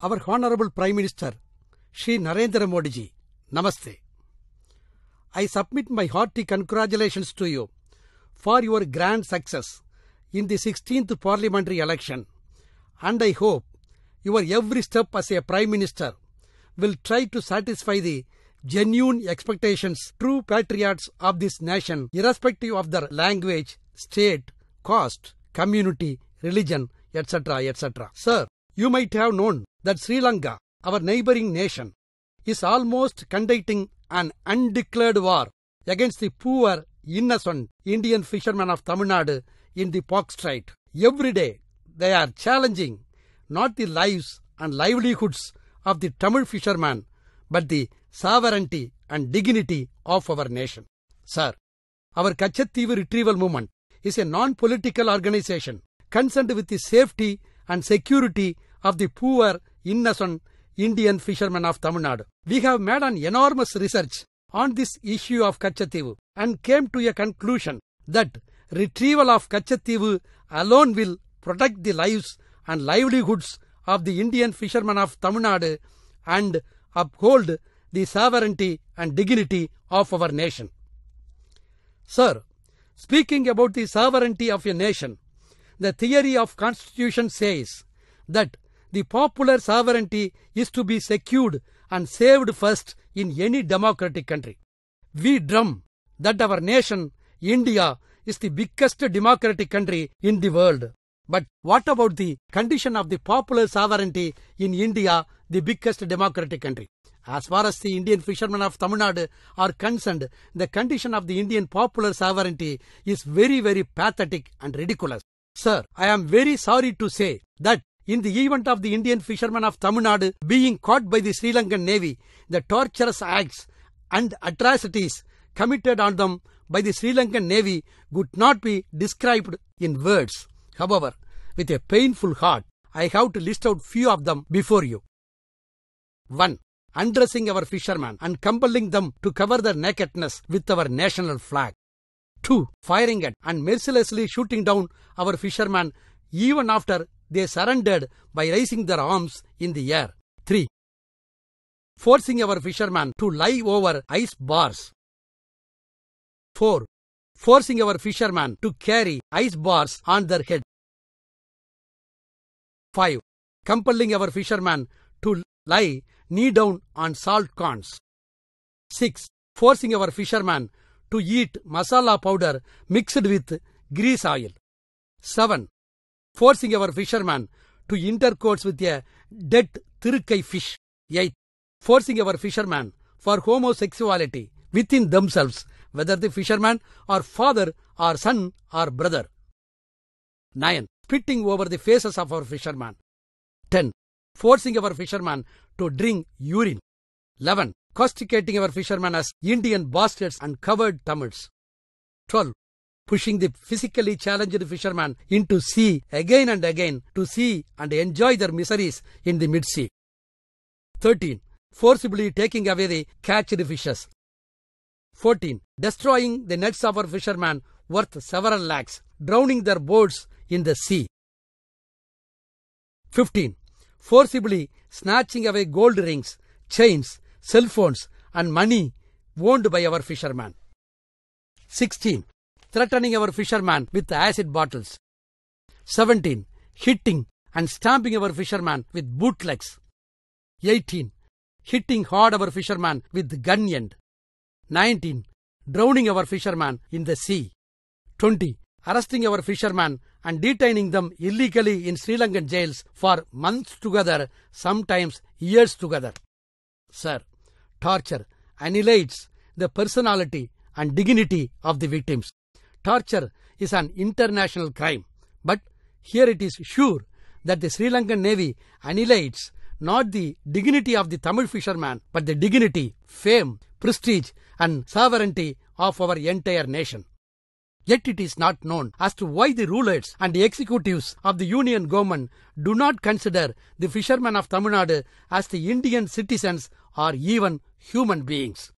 our Honorable Prime Minister, Shri Narendra Modi ji, Namaste. I submit my hearty congratulations to you for your grand success in the 16th parliamentary election, and I hope your every step as a Prime Minister will try to satisfy the genuine expectations true patriots of this nation, irrespective of their language, state, caste, community, religion, etc., etc. Sir, you might have known that Sri Lanka, our neighboring nation, is almost conducting an undeclared war against the poor, innocent Indian fishermen of Tamil Nadu in the Palk Strait. Every day, they are challenging not the lives and livelihoods of the Tamil fishermen, but the sovereignty and dignity of our nation. Sir, our Kachattivu Retrieval Movement is a non-political organization concerned with the safety and security of the poor, innocent Indian fishermen of Tamil Nadu. We have made an enormous research on this issue of Kachattivu and came to a conclusion that retrieval of Kachattivu alone will protect the lives and livelihoods of the Indian fishermen of Tamil Nadu and uphold the sovereignty and dignity of our nation. Sir, speaking about the sovereignty of a nation, the theory of Constitution says that the popular sovereignty is to be secured and saved first in any democratic country. We drum that our nation, India, is the biggest democratic country in the world. But what about the condition of the popular sovereignty in India, the biggest democratic country? As far as the Indian fishermen of Tamil Nadu are concerned, the condition of the Indian popular sovereignty is very, very pathetic and ridiculous. Sir, I am very sorry to say that in the event of the Indian fishermen of Tamil Nadu being caught by the Sri Lankan Navy, the torturous acts and atrocities committed on them by the Sri Lankan Navy could not be described in words. However, with a painful heart, I have to list out few of them before you. 1. Undressing our fishermen and compelling them to cover their nakedness with our national flag. 2. Firing at and mercilessly shooting down our fishermen even after they surrendered by raising their arms in the air. 3. Forcing our fishermen to lie over ice bars. 4. Forcing our fishermen to carry ice bars on their head. 5. Compelling our fishermen to lie knee down on salt corns. 6. Forcing our fishermen to eat masala powder mixed with grease oil. 7. Forcing our fishermen to intercourse with a dead thirukkai fish. 8. Forcing our fishermen for homosexuality within themselves, whether the fisherman or father or son or brother. 9. Spitting over the faces of our fishermen. 10. Forcing our fishermen to drink urine. 11. Castigating our fishermen as Indian bastards and coward Tamils. 12. Pushing the physically challenged fishermen into sea again and again to see and enjoy their miseries in the mid-sea. 13. Forcibly taking away the catched fishes. 14. Destroying the nets of our fishermen worth several lakhs, drowning their boats in the sea. 15. Forcibly snatching away gold rings, chains, cell phones and money owned by our fishermen. 16. Threatening our fishermen with acid bottles. 17. Hitting and stamping our fishermen with bootlegs. 18. Hitting hard our fishermen with gun end. 19. Drowning our fishermen in the sea. 20. Arresting our fishermen and detaining them illegally in Sri Lankan jails for months together, sometimes years together. Sir, torture annihilates the personality and dignity of the victims. Torture is an international crime, but here it is sure that the Sri Lankan Navy annihilates not the dignity of the Tamil fisherman, but the dignity, fame, prestige and sovereignty of our entire nation. Yet it is not known as to why the rulers and the executives of the Union government do not consider the fishermen of Tamil Nadu as the Indian citizens or even human beings.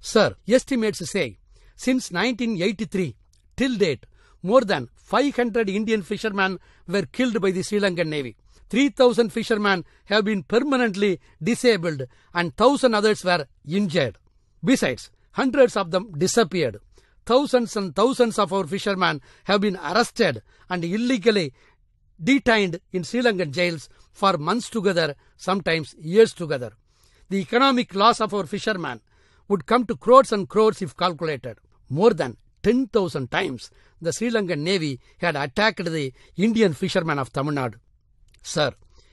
Sir, estimates say, since 1983 till date, more than 500 Indian fishermen were killed by the Sri Lankan Navy. 3,000 fishermen have been permanently disabled and 1,000 others were injured. Besides, hundreds of them disappeared. Thousands and thousands of our fishermen have been arrested and illegally detained in Sri Lankan jails for months together, sometimes years together. The economic loss of our fishermen would come to crores and crores if calculated. More than 10,000 times the Sri Lankan Navy had attacked the Indian fishermen of Tamil Nadu. Sir,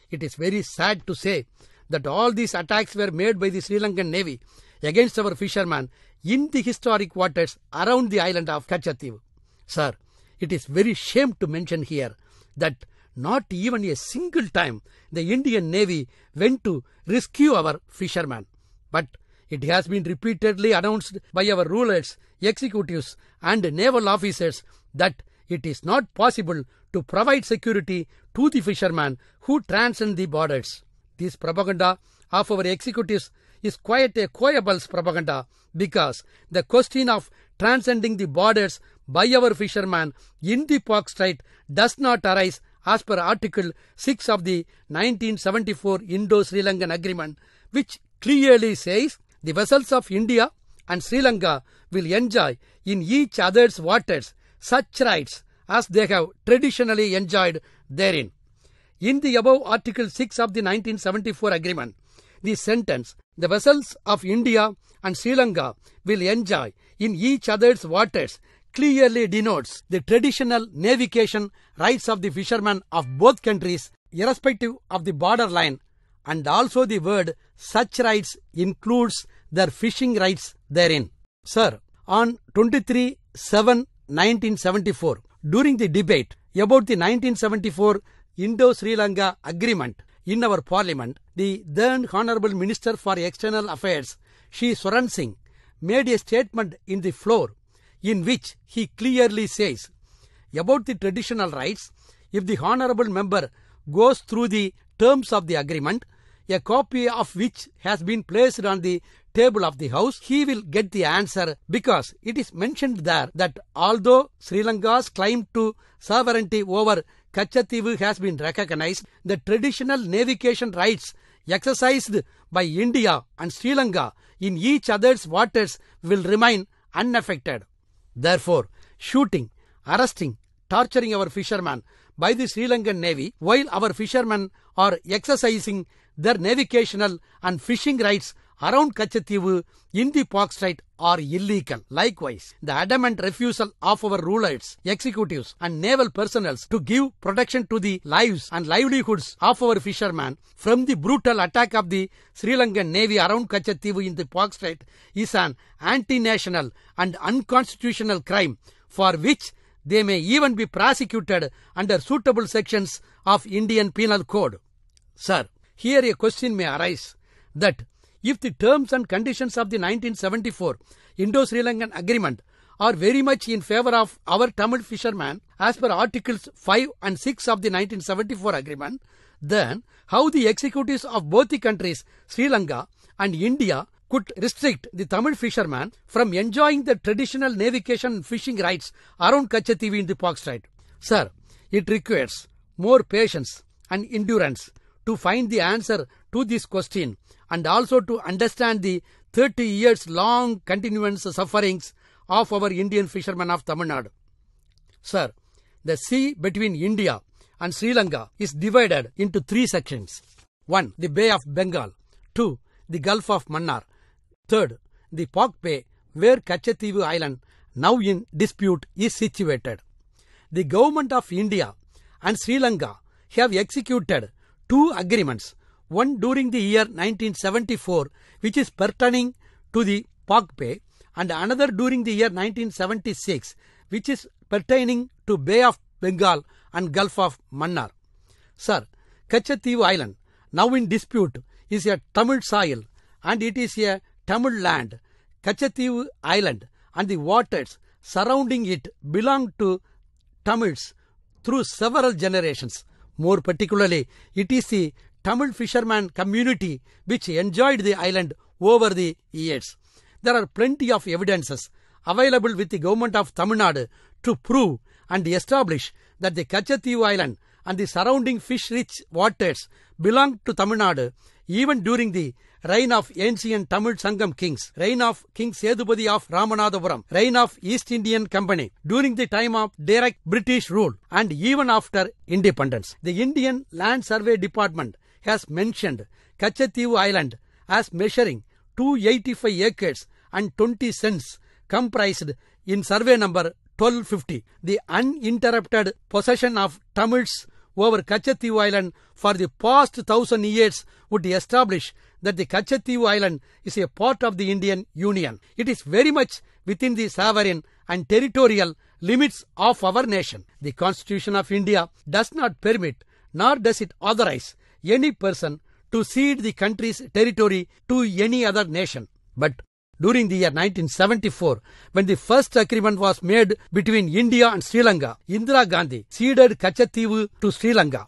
it is very sad to say that all these attacks were made by the Sri Lankan Navy against our fishermen in the historic waters around the island of Kachativu. Sir, it is very shame to mention here that not even a single time the Indian Navy went to rescue our fishermen. But it has been repeatedly announced by our rulers, executives and naval officers that it is not possible to provide security to the fishermen who transcend the borders. This propaganda of our executives is quite a Goebbels propaganda, because the question of transcending the borders by our fishermen in the Pak Strait does not arise as per Article 6 of the 1974 Indo-Sri Lankan Agreement, which clearly says the vessels of India and Sri Lanka will enjoy in each other's waters such rights as they have traditionally enjoyed therein. In the above Article 6 of the 1974 Agreement, the sentence, "The vessels of India and Sri Lanka will enjoy in each other's waters," clearly denotes the traditional navigation rights of the fishermen of both countries, irrespective of the border line, and also the word "such rights" includes their fishing rights therein. Sir, on 23/7/1974, during the debate about the 1974 Indo-Sri Lanka Agreement in our Parliament, the then Honourable Minister for External Affairs, Shri Swaran Singh, made a statement in the floor in which he clearly says about the traditional rights. If the Honourable Member goes through the terms of the agreement, a copy of which has been placed on the table of the House, he will get the answer, because it is mentioned there that although Sri Lanka's claim to sovereignty over Kachativu has been recognized, the traditional navigation rights exercised by India and Sri Lanka in each other's waters will remain unaffected. Therefore, shooting, arresting, torturing our fishermen by the Sri Lankan Navy while our fishermen are exercising their navigational and fishing rights around Kachativu in the Pak Strait are illegal. Likewise, the adamant refusal of our rulers, executives and naval personnel to give protection to the lives and livelihoods of our fishermen from the brutal attack of the Sri Lankan Navy around Kachativu in the Pak Strait is an anti-national and unconstitutional crime for which they may even be prosecuted under suitable sections of Indian Penal Code. Sir, here a question may arise that if the terms and conditions of the 1974 Indo-Sri Lankan Agreement are very much in favour of our Tamil fishermen as per Articles 5 and 6 of the 1974 Agreement, then how the executives of both the countries, Sri Lanka and India, could restrict the Tamil fishermen from enjoying the traditional navigation and fishing rights around Kachativu in the Pak Strait? Sir, it requires more patience and endurance to find the answer to this question, and also to understand the 30 years long continuous sufferings of our Indian fishermen of Tamil Nadu. Sir, the sea between India and Sri Lanka is divided into 3 sections. 1. The Bay of Bengal. 2. The Gulf of Mannar. 3. The Pak Bay, where Kachativu Island, now in dispute, is situated. The government of India and Sri Lanka have executed 2 agreements, one during the year 1974, which is pertaining to the Pak Bay, and another during the year 1976, which is pertaining to Bay of Bengal and Gulf of Mannar. Sir, Kachativu Island, now in dispute, is a Tamil soil and it is a Tamil land. Kachativu Island and the waters surrounding it belong to Tamils through several generations. More particularly, it is the Tamil fisherman community which enjoyed the island over the years. There are plenty of evidences available with the government of Tamil Nadu to prove and establish that the Kachativu Island and the surrounding fish-rich waters belonged to Tamil Nadu even during the reign of ancient Tamil Sangam kings, reign of King Sedupati of Ramanathapuram, reign of East Indian Company, during the time of direct British rule, and even after independence. The Indian Land Survey Department has mentioned Kachativu Island as measuring 285 acres and 20 cents, comprised in survey number 1250. The uninterrupted possession of Tamils over Kachativu Island for the past 1000 years would establish that the Kachativu Island is a part of the Indian Union. It is very much within the sovereign and territorial limits of our nation. The Constitution of India does not permit, nor does it authorize, any person to cede the country's territory to any other nation. But during the year 1974, when the first agreement was made between India and Sri Lanka, Indira Gandhi ceded Kachativu to Sri Lanka.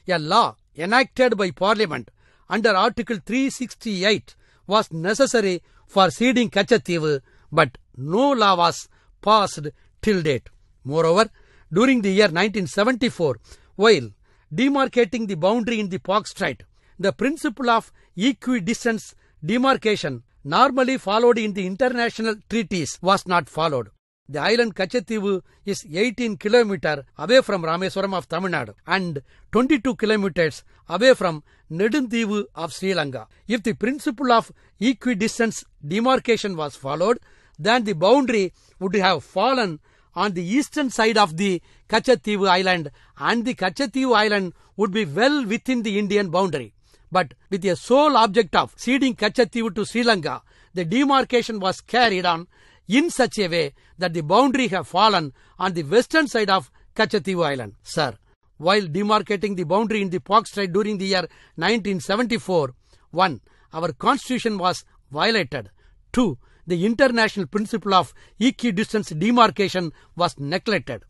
A law enacted by Parliament under Article 368 was necessary for ceding Kachativu, but no law was passed till date. Moreover, during the year 1974, while demarcating the boundary in the Pak Strait, the principle of equidistance demarcation normally followed in the international treaties was not followed. The island Kachativu is 18 km away from Rameswaram of Tamil Nadu and 22 km away from Nedundivu of Sri Lanka. If the principle of equidistance demarcation was followed, then the boundary would have fallen on the eastern side of the Kachativu Island, and the Kachativu Island would be well within the Indian boundary. But with the sole object of ceding Kachativu to Sri Lanka, the demarcation was carried on in such a way that the boundary have fallen on the western side of Kachativu Island. Sir, while demarcating the boundary in the Pak Strait during the year 1974, 1. Our constitution was violated. 2. The international principle of equidistance demarcation was neglected.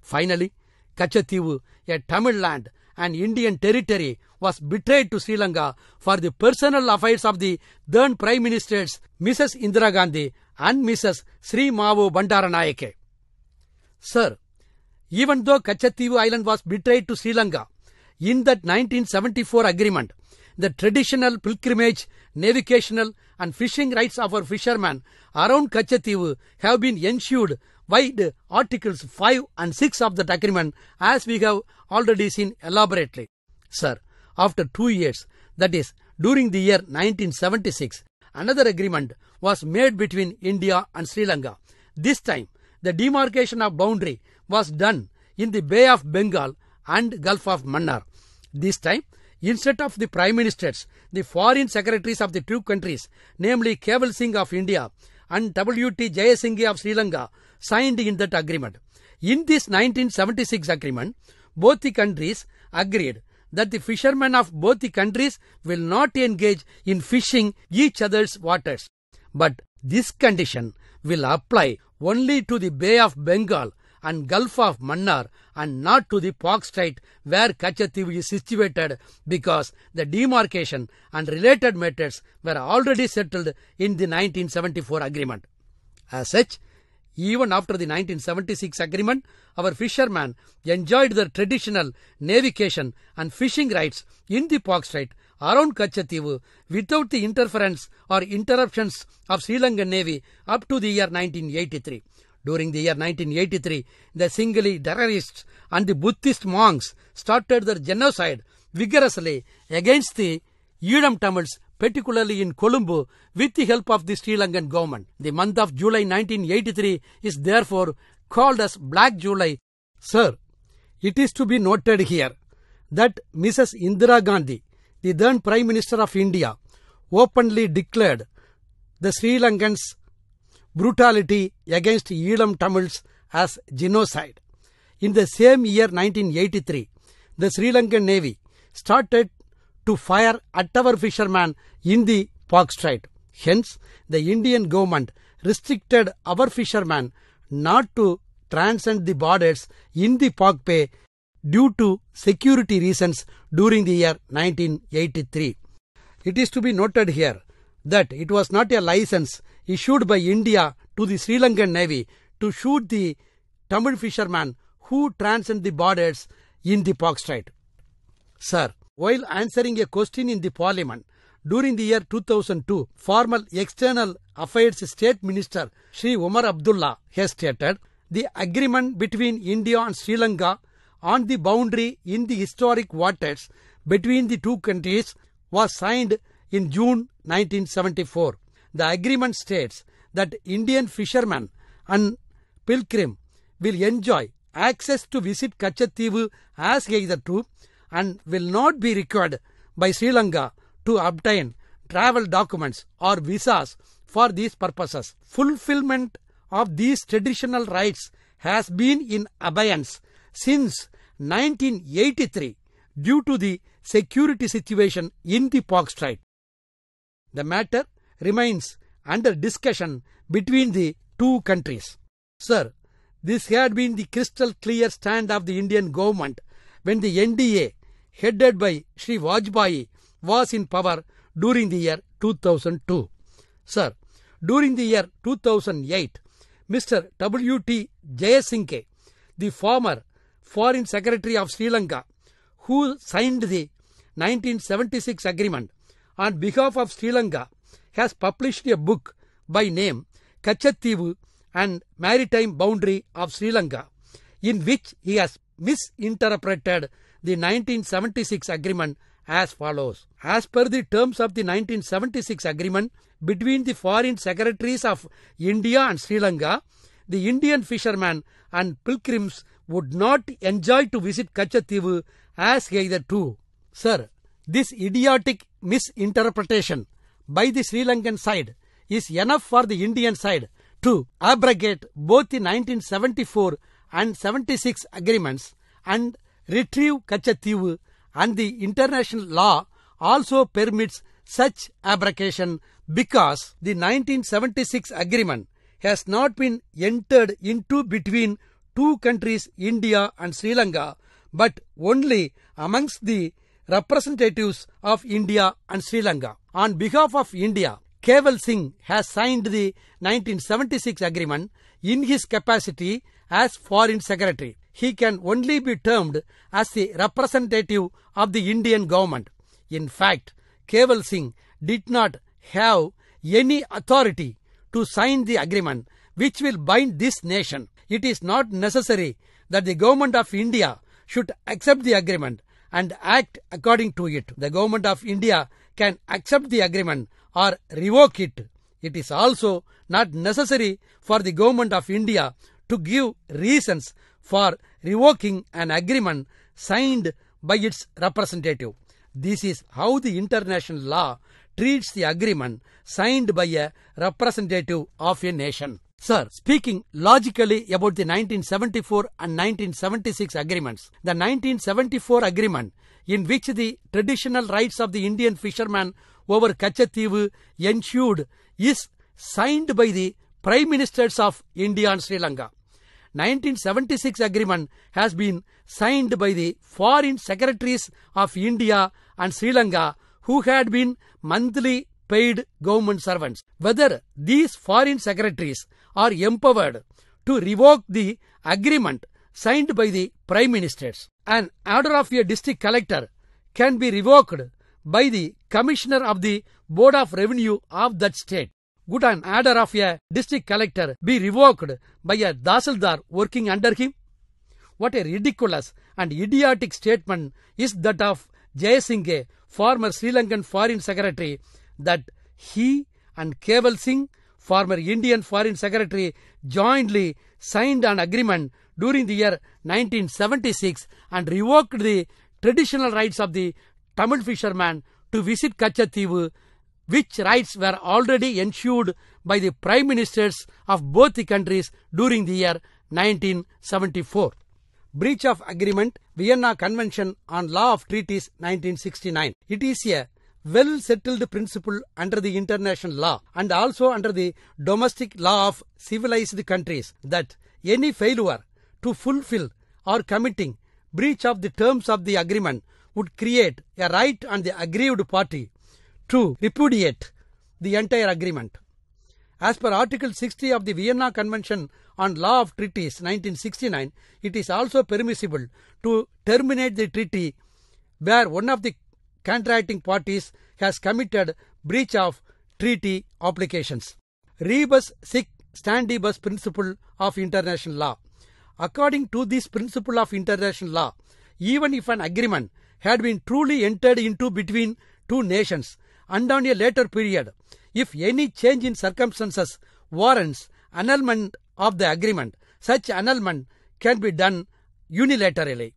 Finally, Kachativu, a Tamil land and Indian territory, was betrayed to Sri Lanka for the personal affairs of the then Prime Ministers Mrs. Indira Gandhi and Mrs. Sri Mavu Bandaranayake. Sir, even though Kachativu Island was betrayed to Sri Lanka, in that 1974 agreement, the traditional pilgrimage, navigational and fishing rights of our fishermen around Kachativu have been ensured by the Articles 5 and 6 of that agreement, as we have already seen elaborately. Sir, after 2 years, that is, during the year 1976, another agreement was made between India and Sri Lanka. This time, the demarcation of boundary was done in the Bay of Bengal and Gulf of Mannar. This time, instead of the Prime Ministers, the Foreign Secretaries of the two countries, namely Keval Singh of India and W.T. Jayasinghe of Sri Lanka, signed in that agreement. In this 1976 agreement, both the countries agreed that the fishermen of both the countries will not engage in fishing each other's waters. But this condition will apply only to the Bay of Bengal and Gulf of Mannar and not to the Pak Strait where Kachativu is situated, because the demarcation and related matters were already settled in the 1974 agreement. As such, even after the 1976 agreement, our fishermen enjoyed their traditional navigation and fishing rights in the Pak Strait around Kachativu without the interference or interruptions of Sri Lankan Navy up to the year 1983. During the year 1983, the Singali terrorists and the Buddhist monks started their genocide vigorously against the Eedam Tamils, particularly in Colombo, with the help of the Sri Lankan government. The month of July 1983 is therefore called as Black July. Sir, it is to be noted here that Mrs. Indira Gandhi, the then Prime Minister of India, openly declared the Sri Lankans' brutality against Eedam Tamils as genocide. In the same year 1983, the Sri Lankan Navy started to fire at our fishermen in the Pak Strait. Hence, the Indian government restricted our fishermen not to transcend the borders in the Pak Bay due to security reasons during the year 1983. It is to be noted here that it was not a license issued by India to the Sri Lankan Navy to shoot the Tamil fishermen who transcend the borders in the Pak Strait. Sir, while answering a question in the Parliament during the year 2002, former External Affairs State Minister Shri Umar Abdullah has stated, the agreement between India and Sri Lanka on the boundary in the historic waters between the two countries was signed in June 1974. The agreement states that Indian fishermen and pilgrims will enjoy access to visit Kachativu as hitherto and will not be required by Sri Lanka to obtain travel documents or visas for these purposes. Fulfillment of these traditional rights has been in abeyance since 1983 due to the security situation in the Pak Strait. The matter remains under discussion between the two countries. Sir, this had been the crystal clear stand of the Indian government when the NDA headed by Shri Vajpayee was in power during the year 2002. Sir, during the year 2008, Mr. W.T. Jayasinghe, the former Foreign Secretary of Sri Lanka, who signed the 1976 agreement on behalf of Sri Lanka, has published a book by name Kachativu and Maritime Boundary of Sri Lanka, in which he has misinterpreted the 1976 agreement as follows. As per the terms of the 1976 agreement between the foreign secretaries of India and Sri Lanka, the Indian fishermen and pilgrims would not enjoy to visit Kachativu as hitherto. Sir, this idiotic misinterpretation by the Sri Lankan side is enough for the Indian side to abrogate both the 1974 and 76 agreements and retrieve Kachativu, and the international law also permits such abrogation because the 1976 agreement has not been entered into between two countries, India and Sri Lanka, but only amongst the representatives of India and Sri Lanka. On behalf of India, Keval Singh has signed the 1976 agreement in his capacity as Foreign Secretary. He can only be termed as the representative of the Indian government. In fact, Keval Singh did not have any authority to sign the agreement which will bind this nation. It is not necessary that the government of India should accept the agreement and act according to it. The government of India can accept the agreement or revoke it. It is also not necessary for the government of India to give reasons for revoking an agreement signed by its representative. This is how the international law treats the agreement signed by a representative of a nation. Sir, speaking logically about the 1974 and 1976 agreements, the 1974 agreement, in which the traditional rights of the Indian fishermen over Kachativu ensured, is signed by the Prime Ministers of India and Sri Lanka. 1976 agreement has been signed by the Foreign Secretaries of India and Sri Lanka, who had been monthly paid government servants. Whether these foreign secretaries are empowered to revoke the agreement signed by the Prime Ministers. An order of a district collector can be revoked by the Commissioner of the Board of Revenue of that state. Could an order of a district collector be revoked by a Dasildar working under him? What a ridiculous and idiotic statement is that of Jayasinghe, former Sri Lankan Foreign Secretary, that he and Keval Singh, former Indian Foreign Secretary, jointly signed an agreement during the year 1976 and revoked the traditional rights of the Tamil fishermen to visit Kachativu, which rights were already ensured by the Prime Ministers of both the countries during the year 1974. Breach of Agreement, Vienna Convention on Law of Treaties 1969. It is a well-settled principle under the international law and also under the domestic law of civilized countries that any failure to fulfill or committing breach of the terms of the agreement would create a right on the aggrieved party to repudiate the entire agreement. As per Article 60 of the Vienna Convention on Law of Treaties 1969, it is also permissible to terminate the treaty where one of the contracting parties has committed breach of treaty obligations. Rebus sic stantibus principle of international law. According to this principle of international law, even if an agreement had been truly entered into between two nations and on a later period, if any change in circumstances warrants annulment of the agreement, such annulment can be done unilaterally.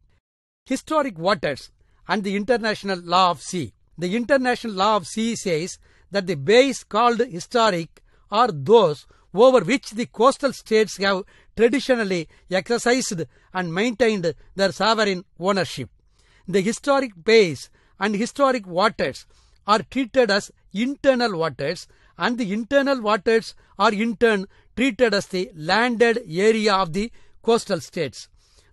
Historic waters and the international law of sea. The international law of sea says that the bays called historic are those over which the coastal states have traditionally exercised and maintained their sovereign ownership. The historic bays and historic waters are treated as internal waters, and the internal waters are in turn treated as the landed area of the coastal states.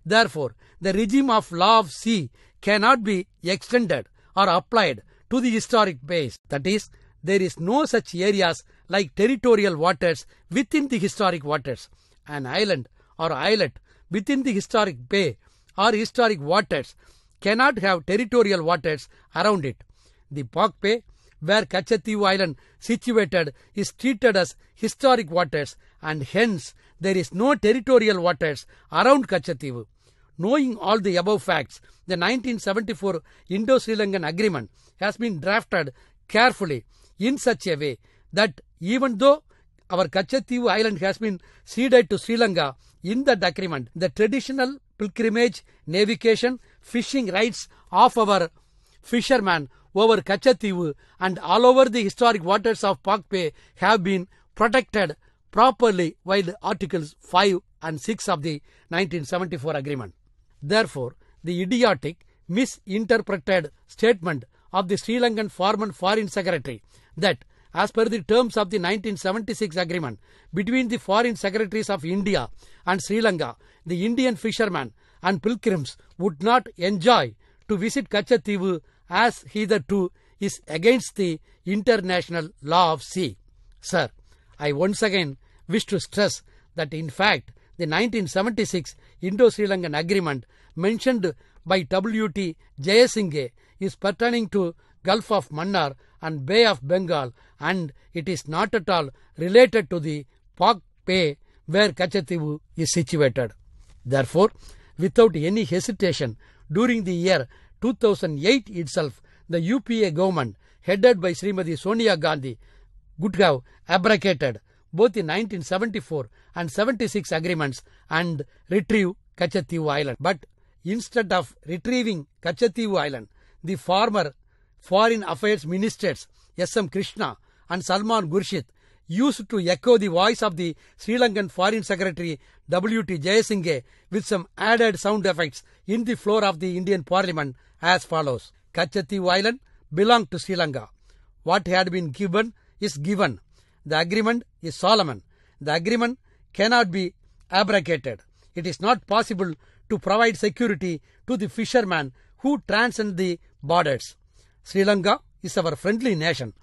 Therefore, the regime of law of sea cannot be extended or applied to the historic bays. That is, there is no such areas like territorial waters within the historic waters. An island or islet within the historic bay or historic waters cannot have territorial waters around it. The Pak Bay, where Kachativu Island situated, is treated as historic waters, and hence there is no territorial waters around Kachativu. Knowing all the above facts, the 1974 Indo-Sri Lankan Agreement has been drafted carefully in such a way that even though our Kachativu Island has been ceded to Sri Lanka, in that agreement, the traditional pilgrimage, navigation, fishing rights of our fishermen over Kachativu and all over the historic waters of Pak Bay have been protected properly by the Articles 5 and 6 of the 1974 agreement. Therefore, the idiotic, misinterpreted statement of the Sri Lankan former Foreign Secretary that as per the terms of the 1976 agreement between the Foreign Secretaries of India and Sri Lanka, the Indian fishermen and pilgrims would not enjoy to visit Kachativu as hitherto is against the international law of sea. Sir, I once again wish to stress that in fact the 1976 Indo-Sri Lankan agreement mentioned by W.T. Jayasinghe is pertaining to Gulf of Mannar and Bay of Bengal, and it is not at all related to the Pak Bay where Kachativu is situated. Therefore, without any hesitation, during the year 2008 itself, the UPA government headed by Srimati Sonia Gandhi would have abrogated both the 1974 and 76 agreements and retrieve Kachativu Island. But instead of retrieving Kachativu Island, the former Foreign Affairs Ministers S.M. Krishna and Salman Khurshid used to echo the voice of the Sri Lankan Foreign Secretary W.T. Jayasinghe with some added sound effects in the floor of the Indian Parliament as follows. Kachativu Island belonged to Sri Lanka. What had been given is given. The agreement is solemn. The agreement cannot be abrogated. It is not possible to provide security to the fishermen who transcend the borders. Sri Lanka is our friendly nation.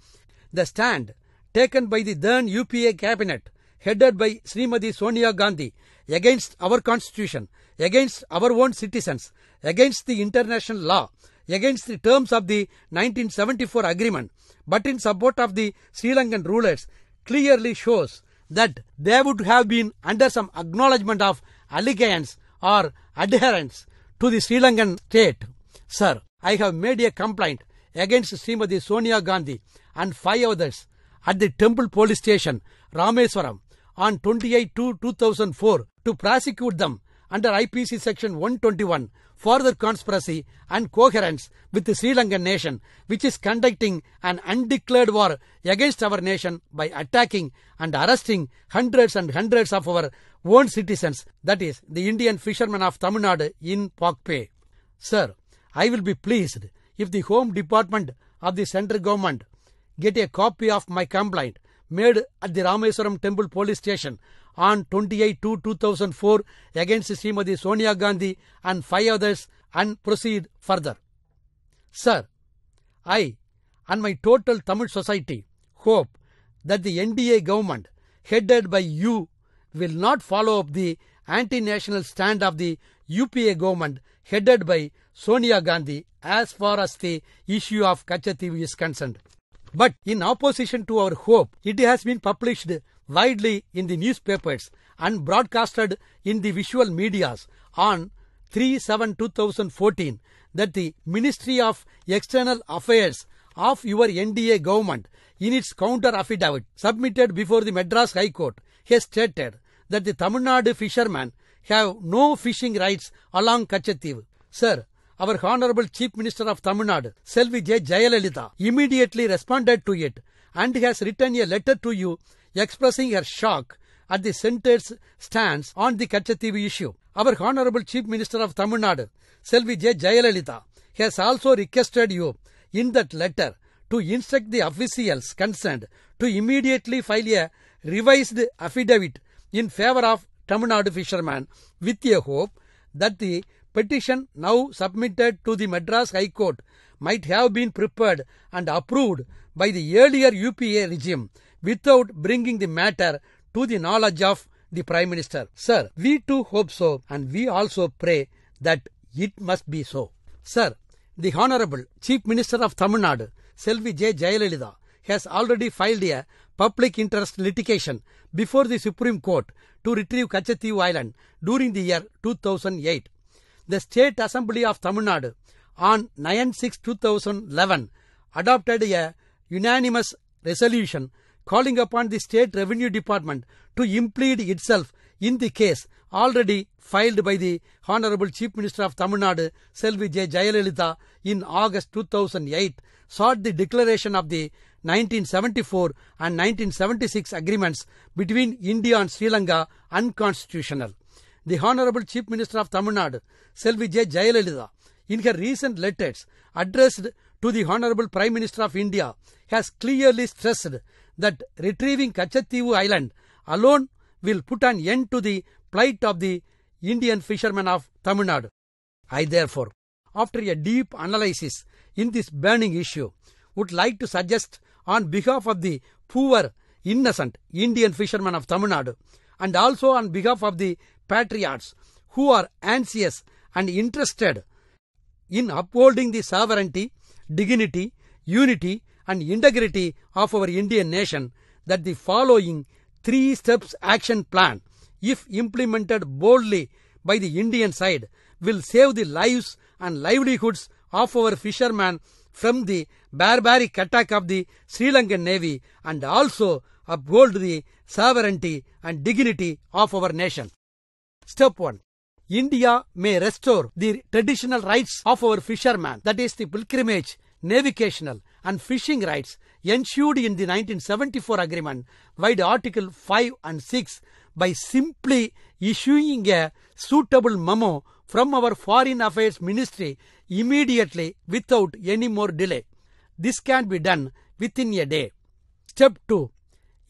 The stand taken by the then UPA cabinet headed by Srimati Sonia Gandhi against our constitution, against our own citizens, against the international law, against the terms of the 1974 agreement, but in support of the Sri Lankan rulers clearly shows that they would have been under some acknowledgement of allegiance or adherence to the Sri Lankan state. Sir, I have made a complaint against Srimati Sonia Gandhi and 5 others at the Temple Police Station, Rameswaram, on 28/2/2004 to prosecute them under IPC Section 121 for their conspiracy and coherence with the Sri Lankan nation, which is conducting an undeclared war against our nation by attacking and arresting hundreds and hundreds of our own citizens, that is, the Indian fishermen of Tamil Nadu in Pak Bay. Sir, I will be pleased if the Home Department of the central government get a copy of my complaint made at the Rameswaram Temple Police Station on 28/2/2004 against Srimati Sonia Gandhi and 5 others and proceed further. Sir, I and my total Tamil society hope that the NDA government headed by you will not follow up the anti-national stand of the UPA government headed by Sonia Gandhi as far as the issue of Kachativu is concerned. But in opposition to our hope, it has been published widely in the newspapers and broadcasted in the visual medias on 3/7/2014 that the Ministry of External Affairs of your NDA government in its counter affidavit submitted before the Madras High Court has stated that the Tamil Nadu fishermen have no fishing rights along Kachativu. Sir, our Honorable Chief Minister of Tamil Nadu, Selvi J. Jayalalitha, immediately responded to it and has written a letter to you expressing her shock at the centre's stance on the Kachativu issue. Our Honorable Chief Minister of Tamil Nadu, Selvi J. Jayalalitha, has also requested you in that letter to instruct the officials concerned to immediately file a revised affidavit in favor of Tamil Nadu fishermen with a hope that the petition now submitted to the Madras High Court might have been prepared and approved by the earlier UPA regime without bringing the matter to the knowledge of the Prime Minister. Sir, we too hope so, and we also pray that it must be so. Sir, the Honorable Chief Minister of Tamil Nadu, Selvi J. Jayalalitha, has already filed a public interest litigation before the Supreme Court to retrieve Kachativu Island during the year 2008. The State Assembly of Tamil Nadu on 9/6/2011 adopted a unanimous resolution calling upon the State Revenue Department to implead itself in the case already filed by the Honorable Chief Minister of Tamil Nadu, Selvi J. Jayalalitha, in August 2008, sought the declaration of the 1974 and 1976 agreements between India and Sri Lanka unconstitutional. The Honorable Chief Minister of Tamil Nadu, Selvi J. Jayalalitha, in her recent letters addressed to the Honorable Prime Minister of India, has clearly stressed that retrieving Kachativu Island alone will put an end to the plight of the Indian fishermen of Tamil Nadu. I therefore, after a deep analysis in this burning issue, would like to suggest on behalf of the poor, innocent Indian fishermen of Tamil Nadu and also on behalf of the patriots who are anxious and interested in upholding the sovereignty, dignity, unity and integrity of our Indian nation that the following 3 steps action plan, if implemented boldly by the Indian side, will save the lives and livelihoods of our fishermen from the barbaric attack of the Sri Lankan Navy and also uphold the sovereignty and dignity of our nation. Step 1. India may restore the traditional rights of our fishermen, that is the pilgrimage, navigational and fishing rights ensured in the 1974 agreement via Article 5 and 6 by simply issuing a suitable memo from our Foreign Affairs Ministry immediately without any more delay. This can be done within a day. Step 2.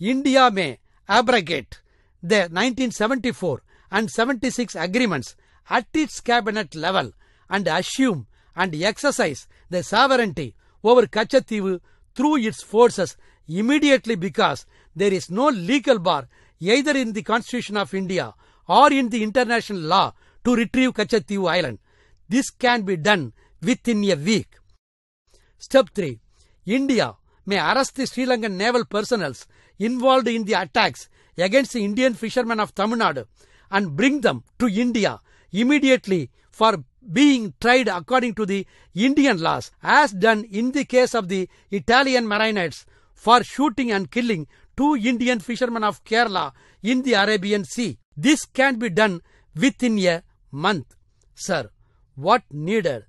India may abrogate the 1974 and 76 agreements at its cabinet level and assume and exercise the sovereignty over Kachativu through its forces immediately, because there is no legal bar either in the Constitution of India or in the international law to retrieve Kachativu Island. This can be done within a week. Step 3. India may arrest the Sri Lankan naval personnel involved in the attacks against the Indian fishermen of Tamil Nadu and bring them to India immediately for being tried according to the Indian laws, as done in the case of the Italian mariners for shooting and killing 2 Indian fishermen of Kerala in the Arabian Sea. This can be done within a month. Sir, what needed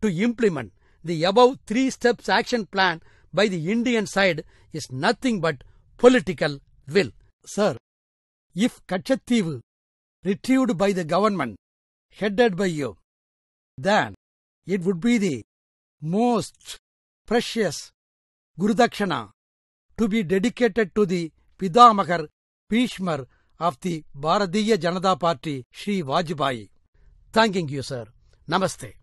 to implement the above 3 steps action plan by the Indian side is nothing but political will. Sir, if Kachativu retrieved by the government headed by you, then it would be the most precious Gurudakshana to be dedicated to the Pidamagar Bhishmar of the Bharatiya Janata Party, Shri Vajpayee. Thanking you, sir. Namaste.